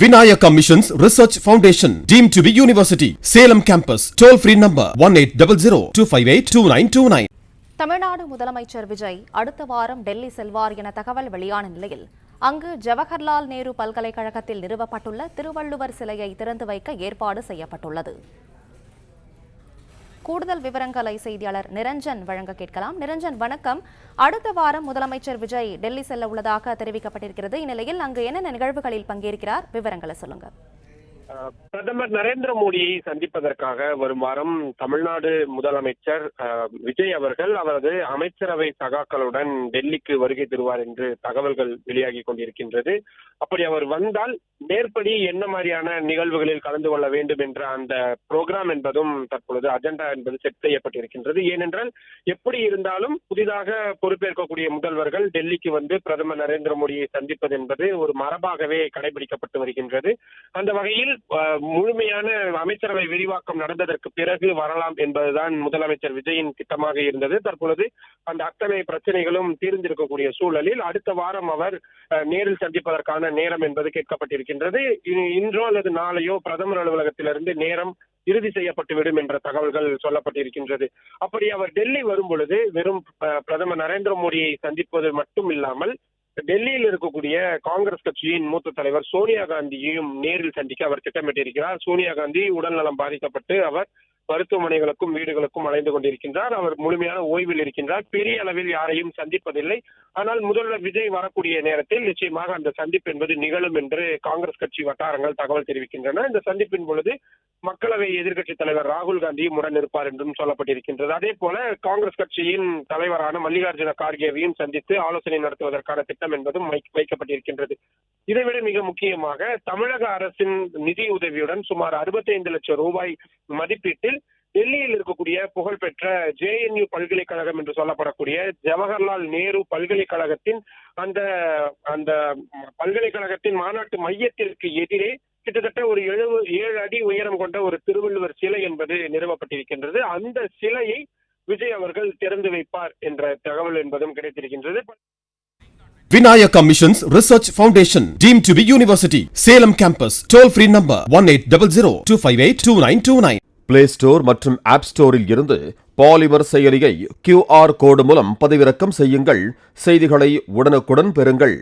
Vinayaka Missions Research Foundation, deemed to be university. Salem campus. Toll free number 1800-258-2929. Tamil Nadu முதலமைச்சர் விஜய் அடுத்த வாரம் டெல்லி செல்வார் என தகவல் வெளியான நிலையில் அங்கு ஜவஹர்லால் நேரு பல்கலைக்கழகத்தில் நிறுவப்பட்டுள்ள திருவள்ளுவர் சிலையை திறந்து வைக்க ஏற்பாடு செய்யப்பட்டுள்ளது. கூடுதல் விவரங்களை செய்தியாளர் நிரஞ்சன் வழங்க கேட்கலாம். நிரஞ்சன், வணக்கம். அடுத்த வாரம் முதலமைச்சர் விஜய் டெல்லி செல்ல உள்ளதாக தெரிவிக்கப்பட்டிருக்கிறது. இந்நிலையில் அங்கு என்னென்ன நிகழ்வுகளில் பங்கேற்கிறார்? விவரங்களை சொல்லுங்க. பிரதமர் நரேந்திர மோடியை சந்திப்பதற்காக வரும் வாரம் தமிழ்நாடு முதலமைச்சர் விஜய் அவர்கள் அவரது அமைச்சரவை சகாக்களுடன் டெல்லிக்கு வருகை தருவார் என்று தகவல்கள் வெளியாகி கொண்டிருக்கின்றது. அப்படி அவர் வந்தால் மேற்படி என்ன மாதிரியான நிகழ்வுகளில் கலந்து கொள்ள வேண்டும் என்ற அந்த புரோகிராம் என்பதும் தற்பொழுது அஜெண்டா என்பது செட் செய்யப்பட்டிருக்கின்றது. ஏனென்றால் எப்படி இருந்தாலும் புதிதாக பொறுப்பேற்கக்கூடிய முதல்வர்கள் டெல்லிக்கு வந்து பிரதமர் நரேந்திர மோடியை சந்திப்பது என்பது ஒரு மரபாகவே கடைபிடிக்கப்பட்டு வருகின்றது. அந்த வகையில் முழுமையான அமைச்சரவை விரிவாக்கம் நடந்ததற்கு பிறகு வரலாம் என்பதுதான் முதலமைச்சர் விஜயின் திட்டமாக இருந்தது. தற்பொழுது அந்த அத்தனை பிரச்சனைகளும் தீர்ந்திருக்கக்கூடிய சூழலில் அடுத்த வாரம் அவர் நேரில் சந்திப்பதற்கான நேரம் என்பது கேட்கப்பட்டிருக்கின்றது. இன்றோ அல்லது நாளையோ பிரதமர் அலுவலகத்திலிருந்து நேரம் இறுதி செய்யப்பட்டுவிடும் என்ற தகவல்கள் சொல்லப்பட்டிருக்கின்றது. அப்படி அவர் டெல்லி வரும் பொழுது வெறும் பிரதமர் நரேந்திர மோடியை சந்திப்பது மட்டும் இல்லாமல் டெல்லியில் இருக்கக்கூடிய காங்கிரஸ் கட்சியின் மூத்த தலைவர் சோனியா காந்தியையும் நேரில் சந்திக்க அவர் திட்டமிட்டிருக்கிறார். சோனியா காந்தி உடல்நலம் பாதிக்கப்பட்டு அவர் மருத்துவமனைகளுக்கும் வீடுகளுக்கும் அலைந்து கொண்டிருக்கின்றார். அவர் முழுமையான ஓய்வில் இருக்கின்றார். பெரிய அளவில் யாரையும் சந்திப்பதில்லை. ஆனால் முதல்வர் விஜய் வரக்கூடிய நேரத்தில் நிச்சயமாக அந்த சந்திப்பு என்பது நிகழும் என்று காங்கிரஸ் கட்சி வட்டாரங்கள் தகவல் தெரிவிக்கின்றன. இந்த சந்திப்பின் பொழுது மக்களவை எதிர்க்கட்சி தலைவர் ராகுல் காந்தியும் உடன் இருப்பார் என்றும் சொல்லப்பட்டிருக்கின்றது. அதே போல காங்கிரஸ் கட்சியின் தலைவரான மல்லிகார்ஜுன கார்கேவையும் சந்தித்து ஆலோசனை நடத்துவதற்கான திட்டம் என்பதும் வைக்கப்பட்டிருக்கின்றது. இதைவிட மிக முக்கியமாக தமிழக அரசின் நிதி உதவியுடன் சுமார் 65 லட்சம் ரூபாய் மதிப்பீட்டில் டெல்லியில் இருக்கக்கூடிய புகழ்பெற்ற JNU பல்கலைக்கழகம் என்று சொல்லப்படக்கூடிய ஜவஹர்லால் நேரு பல்கலைக்கழகத்தின் அந்த பல்கலைக்கழகத்தின் மாநாட்டு மையத்திற்கு எதிரே கிட்டத்தட்ட ஒரு 7 அடி உயரம் கொண்ட ஒரு திருவள்ளுவர் சிலை என்பது நிறுவப்பட்டிருக்கின்றது. அந்த சிலையை விஜய் அவர்கள் திறந்து வைப்பார் என்ற தகவல் என்பதும் கிடைத்திருக்கின்றது. Vinayaka Missions Research Foundation, deemed to be university. Salem campus. Toll free number 1800-258-2929. Play Store மற்றும் App Storeல் இருந்து பாலிமர் செயலியை QR கோடு மூலம் பதிவிறக்கம் செய்யுங்கள். செய்திகளை உடனுக்குடன் பெறுங்கள்.